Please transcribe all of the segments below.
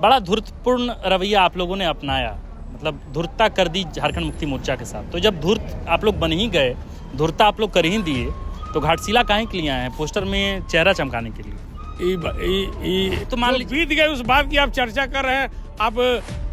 बड़ा धूर्तपूर्ण रवैया आप लोगों ने अपनाया, मतलब धूर्तता कर दी झारखंड मुक्ति मोर्चा के साथ। तो जब धूर्त आप लोग बन ही गए, धूर्तता आप लोग कर ही दिए, तो घाटशिला काहे के लिए आए हैं? पोस्टर में चेहरा चमकाने के लिए? तो मान लीजिए बीत गए उस बात की आप चर्चा कर रहे हैं, आप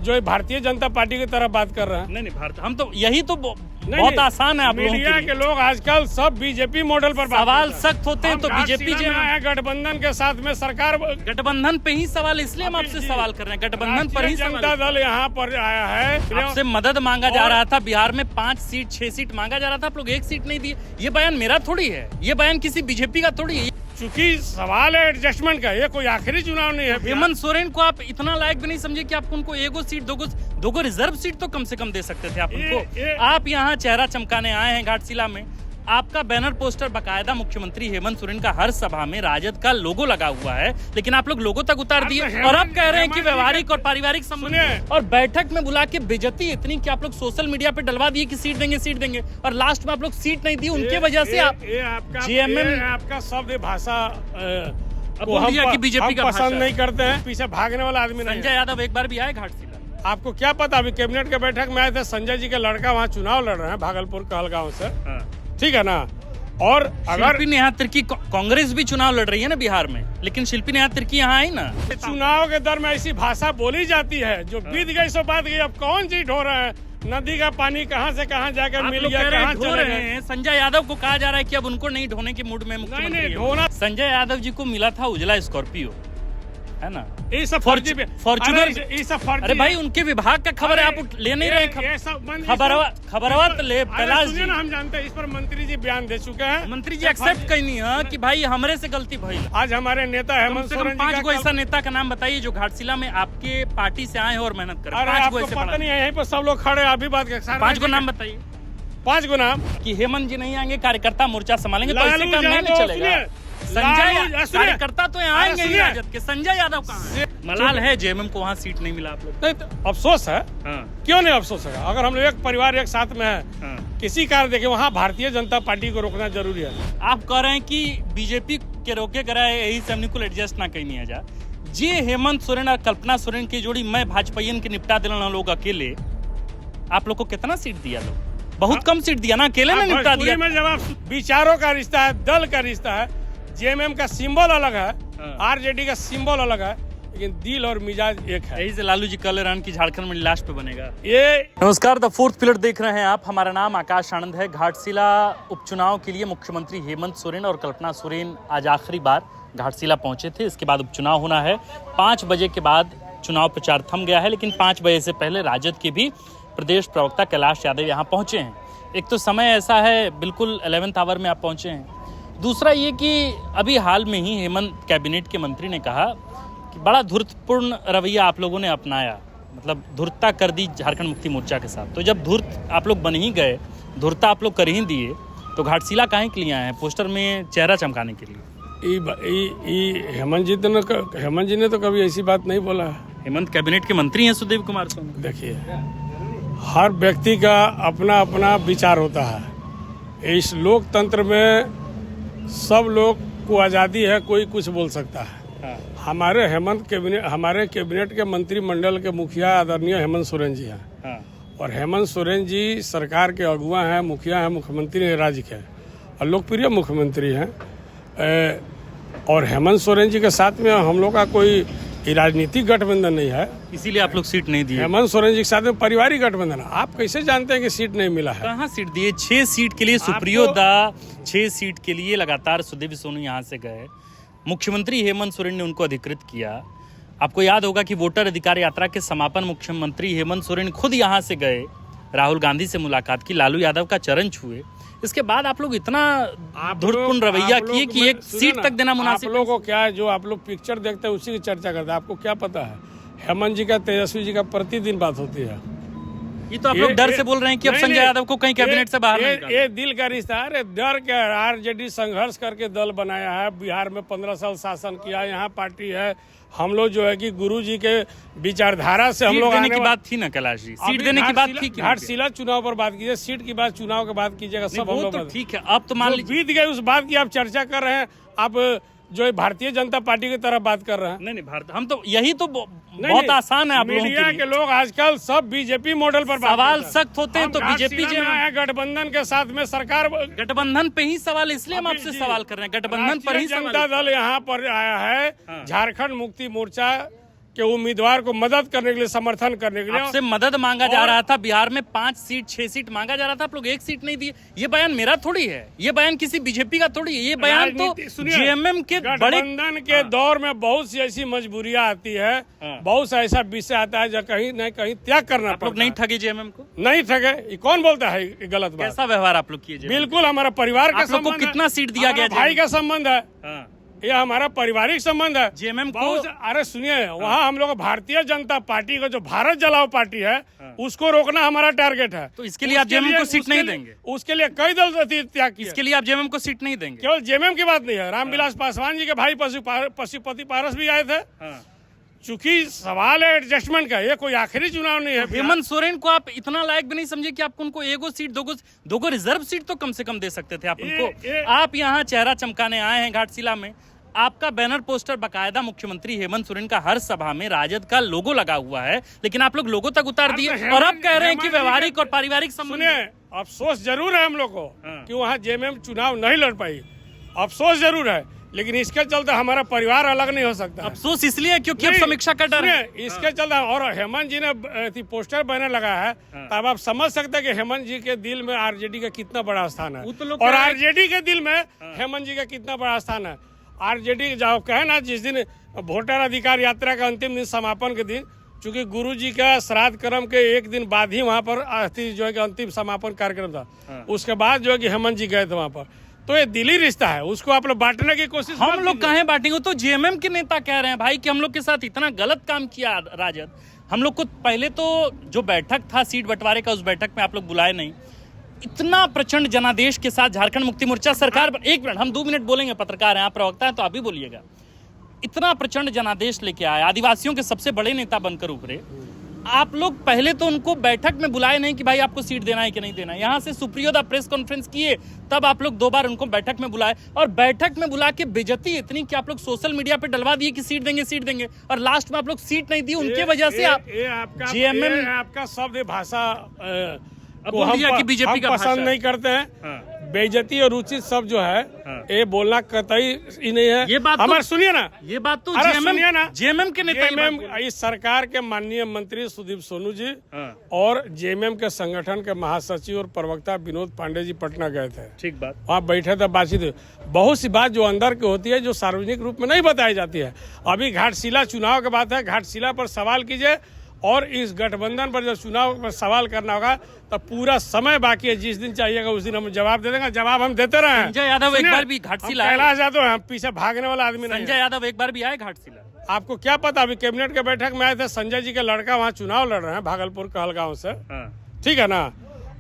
जो है भारतीय जनता पार्टी की तरफ बात कर रहे हैं। नहीं भारत, हम तो यही तो बहुत आसान है आप लोगों मीडिया के लोग आजकल सब बीजेपी मॉडल पर सवाल सख्त होते हैं, तो बीजेपी जो है गठबंधन के साथ में सरकार, गठबंधन पे ही सवाल, इसलिए हम आपसे सवाल कर रहे हैं, गठबंधन पर ही जनता दल यहाँ पर आया है। आपसे मदद मांगा जा रहा था, बिहार में 5 सीट 6 सीट मांगा जा रहा था, आप लोग 1 सीट नहीं दिए। ये बयान मेरा थोड़ी है, ये बयान किसी बीजेपी का थोड़ी है। चूंकि सवाल है एडजस्टमेंट का, ये कोई आखिरी चुनाव नहीं है। हेमंत सोरेन को आप इतना लायक भी नहीं समझे कि आप उनको 1 सीट 2 रिजर्व सीट तो कम से कम दे सकते थे आप उनको। आप यहाँ चेहरा चमकाने आए हैं घाटशिला में, आपका बैनर पोस्टर बकायदा मुख्यमंत्री हेमंत सोरेन का हर सभा में राजद का लोगो लगा हुआ है, लेकिन आप लोग लोगो तक उतार दिए और अब कह रहे हैं कि व्यवहारिक और पारिवारिक संबंध, और बैठक में बुला के बेइज्जती इतनी कि आप लोग सोशल मीडिया पे डलवा दिए कि सीट देंगे, और लास्ट में आप लोग सीट नहीं दी। उनके वजह से आप जेएमएम आपका शब्द भाषा की बीजेपी का पसंद नहीं करते हैं, पीछे भागने वाला आदमी नहीं। संजय यादव एक बार भी आए घाटशिला? आपको क्या पता, अभी कैबिनेट के बैठक में आए थे, संजय जी का लड़का वहाँ चुनाव लड़ रहे हैं भागलपुर कहलगांव से, ठीक है ना। और अगर शिल्पी नेहा तिर्की, कांग्रेस भी चुनाव लड़ रही है ना बिहार में, लेकिन शिल्पी नेहा तिर्की यहाँ आई ना। चुनाव के दर में ऐसी भाषा बोली जाती है जो बीत गई सो बात गई। अब कौन चीज ढो रहे हैं? नदी का पानी कहाँ से कहाँ जाकर मिल गया, कहाँ चले गए? संजय यादव को कहा जा रहा है कि अब उनको नहीं ढोने के मूड में मुख्यमंत्री ढोना। संजय यादव जी को मिला था उजला स्कॉर्पियो, है ना, ये सब फर्जी, फॉर्च्यूनर, ये सब फर्जी। अरे भाई उनके विभाग का खबर है, आप ले नहीं रहे खबरवत ले। कैलाश जी, हम जानते हैं, इस पर मंत्री जी बयान दे चुके हैं। मंत्री जी एक्सेप्ट कहीं नहीं है कि भाई हमरे से गलती भई। आज हमारे नेता हेमंत सोरेन जी 5 को ऐसा नेता का नाम बताइए जो घाटशिला में आपके पार्टी से आए हैं और मेहनत कर। 5 को पता नहीं है, यहीं पर सब लोग खड़े अभी बात कर। 5 को नाम बताइए, 5 को नाम कि हेमंत जी नहीं आएंगे, कार्यकर्ता मोर्चा संभालेंगे, तो ऐसे काम नहीं चलेगा। संजय कार्यकर्ता तो यहाँ आएंगे ही राजद के। संजय यादव कहाँ है? मलाल है जेएमएम को वहाँ सीट नहीं मिला आप लोग। नहीं तो अफसोस है, क्यों नहीं अफसोस है? अगर हम लोग एक परिवार एक साथ में है, किसी कारण देखे वहाँ भारतीय जनता पार्टी को रोकना जरूरी है। आप कह रहे हैं कि बीजेपी के रोके कराए, यही से हमने को एडजस्ट ना कहीं नहीं जा जी। हेमंत सोरेन और कल्पना सोरेन की जोड़ी मैं भाजपाइयन के निपटा दिला लोग अकेले, आप लोग को कितना सीट दिया? लोग बहुत कम सीट दिया ना, अकेले ने निपटा दिया। जब आप विचारों का रिश्ता है, दल का रिश्ता है, जेएमएम का सिंबल अलग है, आरजेडी का सिंबल अलग है, लेकिन दिल और मिजाज एक है। यही से लालू जी कल रन की झारखंड में लास्ट पे बनेगा ये। नमस्कार, द फोर्थ पिलर देख रहे हैं आप। हमारा नाम आकाश आनंद है। घाटशिला उपचुनाव के लिए मुख्यमंत्री हेमंत सोरेन और कल्पना सोरेन आज आखिरी बार घाटशिला पहुंचे थे। इसके बाद उपचुनाव होना है। 5 बजे के बाद चुनाव प्रचार थम गया है, लेकिन 5 बजे से पहले राजद के भी प्रदेश प्रवक्ता कैलाश यादव यहाँ पहुंचे हैं। एक तो समय ऐसा है, बिल्कुल 11th आवर में आप पहुंचे हैं। दूसरा ये कि अभी हाल में ही हेमंत कैबिनेट के मंत्री ने कहा कि बड़ा धूर्तपूर्ण रवैया आप लोगों ने अपनाया, मतलब धूर्तता कर दी झारखंड मुक्ति मोर्चा के साथ। तो जब धूर्त आप लोग बन ही गए, धूर्तता आप लोग कर ही दिए, तो घाटशिला काहे के लिए आए हैं? पोस्टर में चेहरा चमकाने के लिए। हेमंत जी ने तो कभी ऐसी बात नहीं बोला। हेमंत कैबिनेट के मंत्री हैं सुदेव कुमार सोनी। देखिए, हर व्यक्ति का अपना अपना विचार होता है। इस लोकतंत्र में सब लोग को आज़ादी है, कोई कुछ बोल सकता है। हमारे कैबिनेट के मंत्रिमंडल के मुखिया आदरणीय हेमंत सोरेन जी हैं, और हेमंत सोरेन जी सरकार के अगुआ हैं, मुखिया हैं, मुख्यमंत्री राज्य के और लोकप्रिय मुख्यमंत्री हैं। और हेमंत सोरेन जी के साथ में हम लोग का कोई राजनीतिक गठबंधन नहीं है, इसीलिए आप लोग सीट नहीं दिए। हेमंत सोरेन जी के साथ में पारिवारिक गठबंधन है। आप कैसे जानते हैं कि सीट नहीं मिला है? कहाँ सीट दिए? 6 सीट के लिए सुप्रियो दा, 6 सीट के लिए लगातार सुदेव सोनू यहाँ से गए। मुख्यमंत्री हेमंत सोरेन ने उनको अधिकृत किया। आपको याद होगा कि वोटर अधिकार यात्रा के समापन मुख्यमंत्री हेमंत सोरेन खुद यहाँ से गए, राहुल गांधी से मुलाकात की, लालू यादव का चरण छुए। इसके बाद आप लोग इतना धूर्तपूर्ण रवैया किए कि 1 सीट तक देना मुनासिब। आप लोगों को क्या है, जो आप लोग पिक्चर देखते हैं उसी की चर्चा करते हैं। आपको क्या पता है, हेमंत जी का, तेजस्वी जी का प्रतिदिन बात होती है। ये तो आप लोग डर से बोल रहे हैं कि अब संजय यादव को कहीं कैबिनेट से बाहर नहीं। ये दिल का रिश्ता है। अरे डर क्या, आरजेडी संघर्ष करके दल बनाया है, बिहार में 15 साल शासन किया, यहाँ पार्टी है। हम लोग जो है कि गुरु जी के विचारधारा से हम लोग देने की बात थी ना कैलाश जी, सीट देने की बात थी। घाटशिला चुनाव पर बात कीजिए, सीट की बात चुनाव के बाद कीजिएगा, सब हम लोग ठीक है। अब तो मान लीजिए बीत गए उस बात की आप चर्चा कर रहे हैं। आप जो है भारतीय जनता पार्टी की तरफ बात कर रहे हैं। नहीं भारत, हम तो यही तो नहीं, बहुत आसान है आप लोगों मीडिया के के लिए। लोग आजकल सब बीजेपी मॉडल पर बात सवाल करते हैं। सख्त होते हैं हम तो बीजेपी घाटशिला में आए गठबंधन के साथ में सरकार, गठबंधन पे ही सवाल, इसलिए हम आपसे जी, सवाल कर रहे हैं, गठबंधन पर ही राष्ट्रीय सवाल। जनता दल यहाँ पर आया है हाँ। झारखंड मुक्ति मोर्चा के उम्मीदवार को मदद करने के लिए, समर्थन करने के लिए। आपसे मदद मांगा जा रहा था, बिहार में 5 सीट 6 सीट मांगा जा रहा था, आप लोग 1 सीट नहीं दिए। ये बयान मेरा थोड़ी है, ये बयान किसी बीजेपी का थोड़ी है, ये बयान तो जेएमएम के बड़े गठबंधन के दौर में बहुत सी ऐसी मजबूरियां आती है, बहुत सा ऐसा विषय आता है जो कहीं न कहीं त्याग करना आप लोग पड़ता नहीं है। ठगे जेएमएम को? नहीं ठगे, ये कौन बोलता है ये गलत बात? कैसा व्यवहार आप लोग किए JMM? बिल्कुल हमारा परिवार का आप लोग को संबंध है। कितना सीट दिया गया हमारा भाई JMM? का संबंध है, हाँ। ये हमारा पारिवारिक संबंध है। जेएमएम को बहुत, अरे सुनिए, वहाँ हम लोग भारतीय जनता पार्टी का जो भारत जलाओ पार्टी है, उसको रोकना हमारा टारगेट है। तो इसके लिए आप जेएमएम को सीट नहीं देंगे? उसके लिए कई दल त्याग किए। इसके लिए आप जेएमएम को सीट नहीं देंगे? केवल जेएमएम की बात नहीं है, रामविलास पासवान जी के भाई पशुपति पारस भी आए थे। हाँ। चूंकि सवाल है एडजस्टमेंट का, ये कोई आखिरी चुनाव नहीं है। हेमंत सोरेन को आप इतना लायक भी नहीं समझे कि आप उनको एगो सीट, दोगो रिजर्व सीट तो कम से कम दे सकते थे आप उनको। आप यहाँ चेहरा चमकाने आए हैं घाटशिला में, आपका बैनर पोस्टर बकायदा मुख्यमंत्री हेमंत सोरेन का हर सभा में राजद का लोगो लगा हुआ है, लेकिन आप लोग लोगो तक उतार दिए और अब कह रहे हैं कि व्यवहारिक और पारिवारिक संबंध। सुनिए, अफसोस जरूर है हम लोग को कि वहाँ जेएमएम चुनाव नहीं लड़ पाई, अफसोस जरूर है, लेकिन इसके चलते हमारा परिवार अलग नहीं हो सकता। अफसोस इसलिए क्योंकि अब समीक्षा का डर है। इसके चलते, और हेमंत जी ने पोस्टर बैनर लगाया है, तब आप समझ सकते हैं कि हेमंत जी के दिल में आरजेडी का कितना बड़ा स्थान है, और आरजेडी के दिल में हेमंत जी का कितना बड़ा स्थान है। आरजेडी जाओ कहे ना, जिस दिन वोटर अधिकार यात्रा का अंतिम दिन, समापन के दिन, चूंकि गुरु जी का श्राद्ध कर्म के एक दिन बाद ही वहाँ पर अस्थि जो है कि अंतिम समापन कार्यक्रम था, उसके बाद जो है कि हेमंत जी गए थे वहाँ पर। तो ये दिली रिश्ता है, उसको आप लोग बांटने की कोशिश हम लोग कहें बांटेंगे, तो जेएमएम के नेता कह रहे हैं भाई कि हम लोग के साथ इतना गलत काम किया राजद। हम लोग को पहले तो जो बैठक था सीट बंटवारे का, उस बैठक में आप लोग बुलाए नहीं। इतना प्रचंड जनादेश के साथ झारखंड मुक्ति मोर्चा सरकार, एक मिनट, हम 2 मिनट बोलेंगे, पत्रकार हैं, आप प्रवक्ता हैं तो आप भी बोलिएगा। इतना प्रचंड जनादेश लेके आए, आदिवासियों के सबसे बड़े नेता बनकर उभरे, आप लोग पहले तो उनको बैठक में बुलाए नहीं कि भाई आपको सीट देना है कि नहीं देना है। यहाँ से सुप्रियोदा प्रेस कॉन्फ्रेंस किए, तब आप लोग 2 बार उनको बैठक में बुलाए, और बैठक में बुला के बेइज्जती इतनी कि आप लोग सोशल मीडिया पे डलवा दिए कि सीट देंगे, और लास्ट में आप लोग सीट नहीं दी, उनके वजह से आप जेएमएम आपका शब्द भाषा को हम बीजेपी का पसंद नहीं करते हैं। बेइज्जती और उचित शब्द जो है, ये बोलना कतई ही नहीं है। ये बात हमारे सुनिए ना, ये बात तो जेएमएम के नेता, इस सरकार के माननीय मंत्री सुदीप सोनू जी और जेएमएम के संगठन के महासचिव और प्रवक्ता विनोद पांडे जी पटना गए थे। ठीक बात, वहाँ बैठे थे, बातचीत हुई। बहुत सी बात जो अंदर की होती है, जो सार्वजनिक रूप में नहीं बताई जाती है। अभी घाटशिला चुनाव की बात है, घाटशिला पर सवाल कीजिए, और इस गठबंधन पर जब चुनाव पर सवाल करना होगा तब पूरा समय बाकी है, जिस दिन चाहिएगा उस दिन हम जवाब दे देंगे। जवाब हम देते रहे। संजय यादव एक बार भी घाटशिला, कैलाश यादव हम पीछे भागने वाला आदमी नहीं। संजय यादव एक बार भी आए घाटशिला? आपको क्या पता, अभी कैबिनेट के बैठक में आए थे, संजय जी के लड़का वहाँ चुनाव लड़ रहे हैं भागलपुर कहलगांव से, ठीक है ना।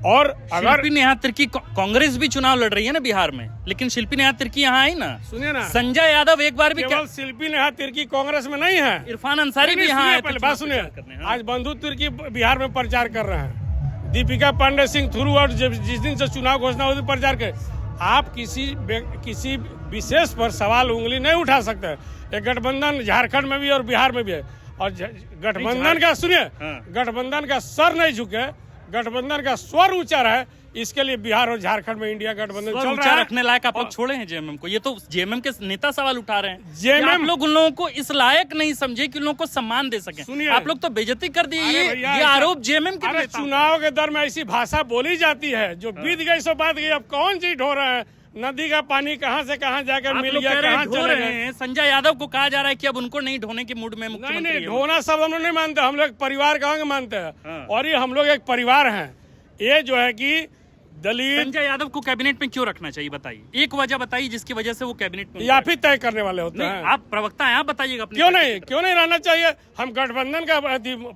और अगर शिल्पी नेहा तिर्की, कांग्रेस भी चुनाव लड़ रही है ना बिहार में, लेकिन शिल्पी नेहा तिर्की यहाँ आई ना। सुनिए ना, संजय यादव एक बार भी, केवल शिल्पी नेहा तिर्की कांग्रेस में नहीं है, इरफान अंसारी भी यहाँ आए। पहले बात सुनिए, आज बंधु तिर्की बिहार में प्रचार कर रहे हैं, दीपिका पांडे सिंह थ्रू आउट जिस दिन से चुनाव घोषणा हुई प्रचार कर। आप किसी विशेष पर सवाल उंगली नहीं उठा सकते। ये गठबंधन झारखंड में भी और बिहार में भी है, और गठबंधन का सुनिए, गठबंधन का सर नहीं झुके, गठबंधन का स्वर ऊंचा रहे, इसके लिए बिहार और झारखंड में इंडिया गठबंधन चल रहा है। रखने लायक आप लोग छोड़े हैं जेएमएम को। ये तो जेएमएम के नेता सवाल उठा रहे हैं। जेएमएम आप लोग उन लोगों को इस लायक नहीं समझे कि उन लोगों को सम्मान दे सके। आप लोग तो बेइज्जती कर दिए। ये आरोप जेएमएम के नेता। चुनाव के दर में ऐसी भाषा बोली जाती है जो बीत गई सो बात गई। अब कौन चीज ढो रहे हैं? नदी का पानी कहाँ से कहाँ जाकर मिल गया, कहाँ चले गए? संजय यादव को कहा जा रहा है कि अब उनको नहीं ढोने के मूड में मुख्यमंत्री। नहीं, ढोना सब हम लोग नहीं मानते, हम लोग परिवार कहाँ मानते हैं, और ये हम लोग एक परिवार हैं। ये जो है कि दलित, संजय यादव को कैबिनेट में क्यों रखना चाहिए, बताइए एक वजह बताइए जिसकी वजह से वो कैबिनेट में। या फिर तय करने वाले होते हैं। आप प्रवक्ता हैं, आप बताइएगा। क्यों नहीं रहना चाहिए? हम गठबंधन का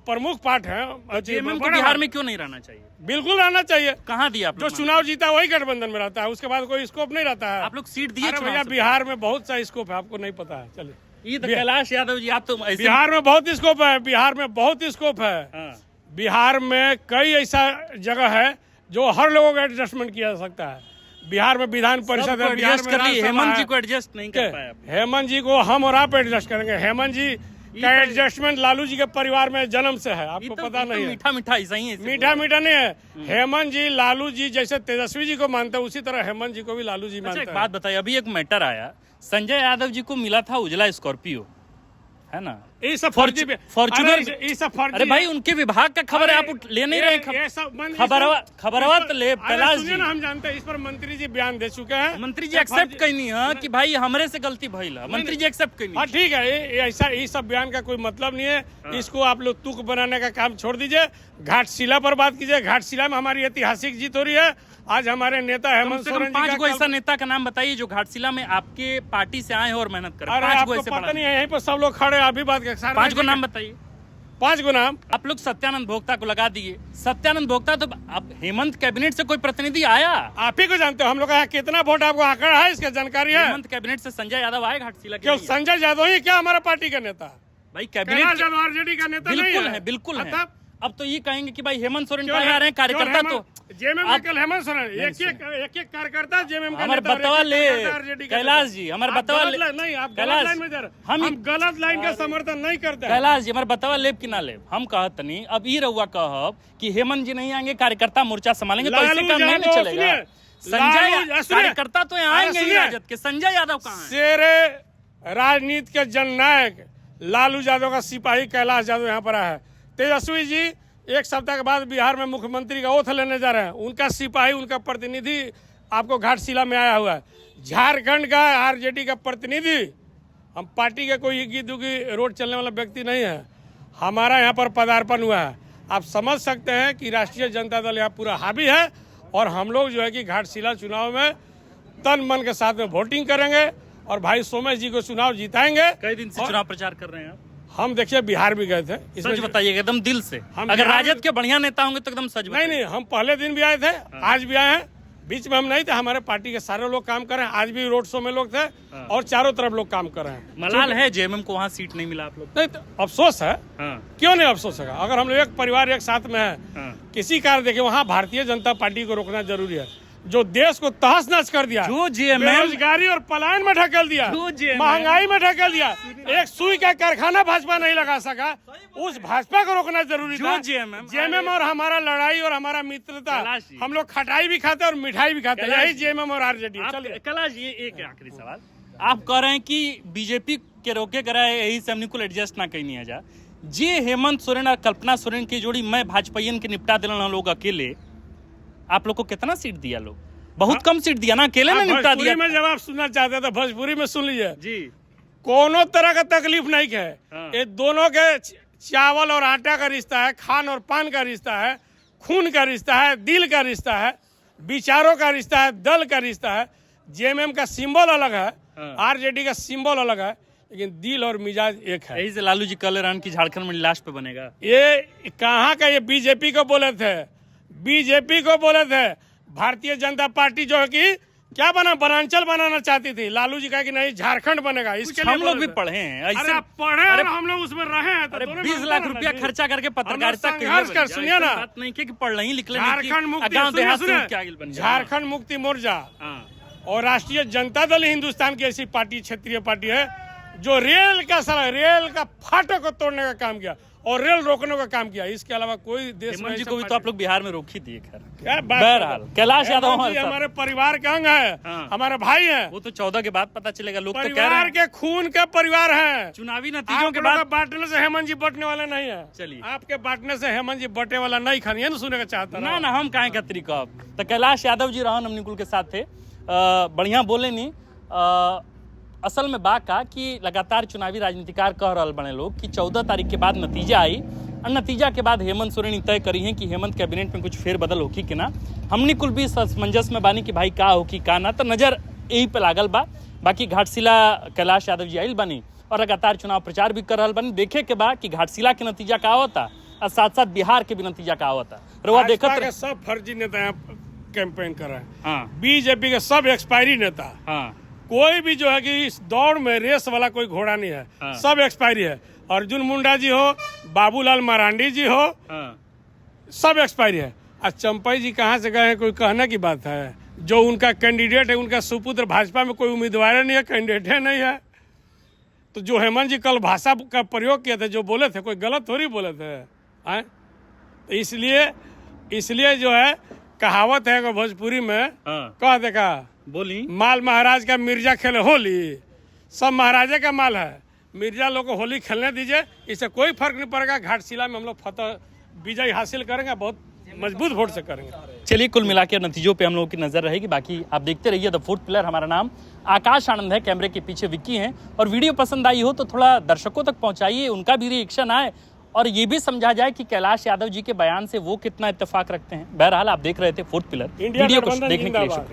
प्रमुख पार्ट है। जेएमएम को बिहार में क्यों नहीं रहना चाहिए? बिल्कुल रहना चाहिए। कहाँ दिया? जो चुनाव जीता वही गठबंधन में रहता है, उसके बाद कोई स्कोप नहीं रहता है। आप लोग सीट दिए भैया, बिहार में बहुत सा स्कोप है, आपको नहीं पता है। चलिए, कैलाश यादव जी, आप तो बिहार में बहुत स्कोप है, बिहार में बहुत स्कोप है। बिहार में कई ऐसा जगह है जो हर लोगों का एडजस्टमेंट किया जा सकता है। बिहार में विधान परिषद है, बिहार एडजस्ट में कर ली, राज्यसभा हेमंत है। जी को एडजस्ट नहीं कर पाया आप। हेमंत जी को हम और आप एडजस्ट करेंगे। हेमंत जी का एडजस्टमेंट लालू जी के परिवार में जन्म से है, आपको पता नहीं है। मीठा मीठा ऐसा ही है, मीठा मीठा नहीं है। हेमंत जी लालू जी जैसे तेजस्वी जी को मानते हैं, उसी तरह हेमंत जी को भी लालू जी अच्छा मानते एक हैं। बात बताइए, अभी एक मैटर आया, संजय यादव जी को मिला था उजला स्कॉर्पियो, है ना? ये सब फर्जी फॉर्च्यूनर, ये सब फर्जी। अरे भाई उनके विभाग का खबर है, आप ले नहीं रहे खबरवा तो ले। कैलाश जी, हम जानते हैं, इस पर मंत्री जी बयान दे चुके हैं। मंत्री जी एक्सेप्ट कहीं नहीं है कि भाई हमरे से गलती भइल है, मंत्री जी एक्सेप्ट कहीं हाँ नहीं। ठीक है, ये ऐसा ये सब बयान का कोई मतलब नहीं है। इसको आप लोग तुक बनाने का काम छोड़ दीजिए, घाटशिला पर बात कीजिए। घाटशिला में हमारी ऐतिहासिक जीत हो रही है। आज हमारे नेता हेमंत सोरेन जी 5 गो का ऐसा नेता का नाम बताइए जो घाटशिला में आपके पार्टी से आए हैं और मेहनत कर। अरे 5 गो आपको ऐसे पता नहीं है, यहीं पर सब लोग खड़े हैं, अभी बात कर। 5 गो नाम बताइए। 5 गो नाम आप लोग सत्यानंद भोक्ता को लगा दिए। सत्यानंद भोक्ता तो अब हेमंत कैबिनेट से कोई प्रतिनिधि आया? आप ही को जानते हो। हम लोग का कितना वोट आपको आंकड़ा है, इसका जानकारी है? हेमंत कैबिनेट से संजय यादव आए घाटशिला के क्यों लिए? संजय यादव ही क्या हमारा पार्टी का नेता? भाई कैलाश कैबिनेट यादव आरजेडी का नेता नहीं बिल्कुल है। है, बिल्कुल है। तब अब तो ये कहेंगे कि भाई हेमंत सोरेन क्यों पहले आ रहे हैं, कार्यकर्ता तो जेएमएम आप- कल हेमंत सोरेन एक कार्यकर्ता जेएमएम का हमारे नेता और बतवा एक ले कार्यकर्ता RJD का कैलाश नेता। जी, हमारे आप बतवा गलत ले लाइन- नहीं, आप गलत कैलाश, लाइन में जा रहे हैं। हम हम गलत लाइन का समर्थन नहीं करते हैं। कैलाश जी हमारे बतवा लेब कि ना लेब, हम कहत नहीं। अब ई रहुआ कहब कि हेमंत जी नहीं आएंगे, कार्यकर्ता मोर्चा संभालेंगे, तो ऐसे लालू काम नहीं यादव, ना चलेगा। सुनिए, संजय लालू- सुनिए, कार्यकर्ता तो यहाँ आएंगे ही सुनिए, राजद के। संजय यादव कहाँ है? शेरे राजनीति के जननायक लालू यादव का सिपाही कैलाश यादव यहाँ पर आया है। तेजस्वी जी एक सप्ताह के बाद बिहार में मुख्यमंत्री का ओथ लेने जा रहे हैं। उनका सिपाही, उनका प्रतिनिधि आपको घाटशिला में आया हुआ है। झारखंड का आरजेडी का प्रतिनिधि, हम पार्टी के कोई इक्की दुक्की रोड चलने वाला व्यक्ति नहीं है। हमारा यहाँ पर पदार्पण हुआ है। आप समझ सकते हैं कि राष्ट्रीय जनता दल यहाँ पूरा हावी है और हम लोग जो है कि घाटशिला चुनाव में तन मन के साथ में वोटिंग करेंगे और भाई सोमेश जी को चुनाव जिताएंगे। कई दिन से चुनाव प्रचार कर रहे हैं आप? हम देखिए बिहार भी गए थे। सच बताइएगा एकदम दिल से। हम अगर बिहार राजद के बढ़िया नेता होंगे तो एकदम सच नहीं नहीं, हम पहले दिन भी आए थे, आज भी आए हैं। बीच में हम नहीं थे, हमारे पार्टी के सारे लोग काम कर रहे हैं। आज भी रोड शो में लोग थे और चारों तरफ लोग काम कर रहे हैं। मलाल है जेएमएम को वहाँ सीट नहीं मिला आप लोग? नहीं तो अफसोस है, हाँ क्यों नहीं अफसोस है? अगर हम लोग एक परिवार एक साथ में है, हाँ। किसी कारण देखिए वहाँ भारतीय जनता पार्टी को रोकना जरूरी है। जो देश को तहस नहस कर दिया, जो जेएमएम बेरोजगारी और पलायन में ढकेल दिया, जो जेएमएम महंगाई में ढकेल दिया, एक सुई का कारखाना भाजपा नहीं लगा सका, उस भाजपा को रोकना जरूरी था। जो जेएमएम जेएमएम और हमारा लड़ाई और हमारा मित्रता, कैलाश जी। हम लोग खटाई भी खाते और मिठाई भी खाते, कैलाश यही जी। जेएमएम और आरजेडी। चलिए कैलाश ये एक आखिरी सवाल, आप कह रहे हैं कि बीजेपी के रोके करा है, यही से हमने को एडजस्ट ना कहीं नहीं जा। जे हेमंत सोरेन और कल्पना सोरेन की जोड़ी मैं भाजपाइयन के निपटा दिला लोग अकेले, आप लोग को कितना सीट दिया? लोग बहुत कम सीट दिया ना, अकेले ने निपटा दिया। भोजपुरी में जब आप सुनना चाहते हैं तो भोजपुरी में सुन लीजिए। जी कोनो तरह का तकलीफ नहीं है। हाँ। ये दोनों के चावल और आटा का रिश्ता है, खान और पान का रिश्ता है, खून का रिश्ता है, दिल का रिश्ता है, विचारों का रिश्ता है, दल का रिश्ता है। जेएमएम का सिंबल अलग है, हाँ। आरजेडी का सिंबल अलग है, लेकिन दिल और मिजाज एक है। यही से लालू जी कल रन की झारखंड में लास्ट पे बनेगा। ये कहाँ का? ये बीजेपी को बोले थे, बीजेपी को बोले थे। भारतीय जनता पार्टी जो है कि क्या बना, वनांचल बनाना चाहती थी। लालू जी कहा कि नहीं झारखंड बनेगा। इसके लिए हम लोग बोले भी थे। पढ़े हैं अरे ऐसे। आप पढ़े और हम लोग उसमें रहे हैं तो अरे दोनों 20 में लाख अंतर है रुपया ना। खर्चा करके पत्रकारिता हम लोग संघर्ष कर, सुनिए ना। बात नहीं कि पढ़ नहीं लिख झारखंड मुक्ति, गाँव देहात से सुनिए, उठ के आगे बन जाए। झारखंड मुक्ति मोर्चा और राष्ट्रीय जनता दल हिंदुस्तान की ऐसी पार्टी, क्षेत्रीय पार्टी है जो रेल का फाटक को तोड़ने का काम किया और रेल रोकने का काम किया। इसके अलावा कोई देश में हेमंत जी ऐसा को भी तो पार्टी- आप लोग बिहार में रोक ही दिए। खैर क्या बात बहरहाल, है? कैलाश यादव हेमंत हमारे जी साथ। हमारे परिवार का अंग है, हाँ। हमारे भाई हैं। वो तो 14 के बाद पता चलेगा, लोग तो कह रहे परिवार हैं के खून के परिवार हैं। चुनावी नतीजों आप के लोगों बाद का बांटने से हेमंत जी बटने वाले नहीं है। चलिए। आपके बांटने से हेमंत जी बटे वाला नहीं खानी है ना, सुनने का चाहता ना ना हम काहे कतरी कब। तो कैलाश यादव जी रहन निकुल के साथ थे, बढ़िया बोले नहीं। असल में बात का कि लगातार चुनावी राजनीतिकार कह रहा बने लोग कि 14 तारीख के बाद नतीजा आई और नतीजा के बाद हेमंत सोरेन तय करी है कि हेमंत कैबिनेट में कुछ फेरबदल होगी कि ना। हमने कुल भी असमंजस में बानी कि भाई का होगी का ना, तो नजर यही पे लागल बा। बाकी घाटशिला कैलाश यादव जी आयल बनी और लगातार चुनाव प्रचार भी कर रहा बनी। देखे के बाद कि घाटशिला के नतीजा का होता और साथ साथ बिहार के भी नतीजा का होता। रवा देखत भाजपा के सब फर्जी नेता यहाँ कैंपेन कर रहे हैं। हाँ बीजेपी के सब एक्सपायरी नेता, हाँ कोई भी जो है कि इस दौड़ में रेस वाला कोई घोड़ा नहीं है, हाँ। सब एक्सपायरी है। अर्जुन मुंडा जी हो, बाबूलाल मरांडी जी हो, हाँ सब एक्सपायरी है। आज चंपई जी कहाँ से गए हैं, कोई कहने की बात है? जो उनका कैंडिडेट है, उनका सुपुत्र भाजपा में कोई उम्मीदवार नहीं है, कैंडिडेट नहीं है। तो जो हेमंत जी कल भाषा का प्रयोग किए थे, जो बोले थे, कोई गलत थोड़ी बोले थे हैं। तो इसलिए जो है कहावत है भोजपुरी में, कह देखा बोली, माल महाराज का मिर्जा खेले होली, सब महाराजे का माल है, मिर्जा लोग को होली खेलने दीजिए, इससे कोई फर्क नहीं पड़ेगा। घाटशिला में हम लोग फतह विजय हासिल करेंगे, बहुत मजबूत वोट से करेंगे। चलिए, कुल मिलाकर नतीजों पे हम लोगों की नजर रहेगी। बाकी आप देखते रहिए द फोर्थ पिलर। हमारा नाम आकाश आनंद है, कैमरे के पीछे विक्की हैं। और वीडियो पसंद आई हो तो थोड़ा दर्शकों तक पहुंचाइए, उनका भी रिएक्शन आए और ये भी समझा जाए कि कैलाश यादव जी के बयान से वो कितना इत्तेफाक रखते हैं। बहरहाल आप देख रहे थे फोर्थ पिलर। वीडियो को देखने के लिए शुक्रिया।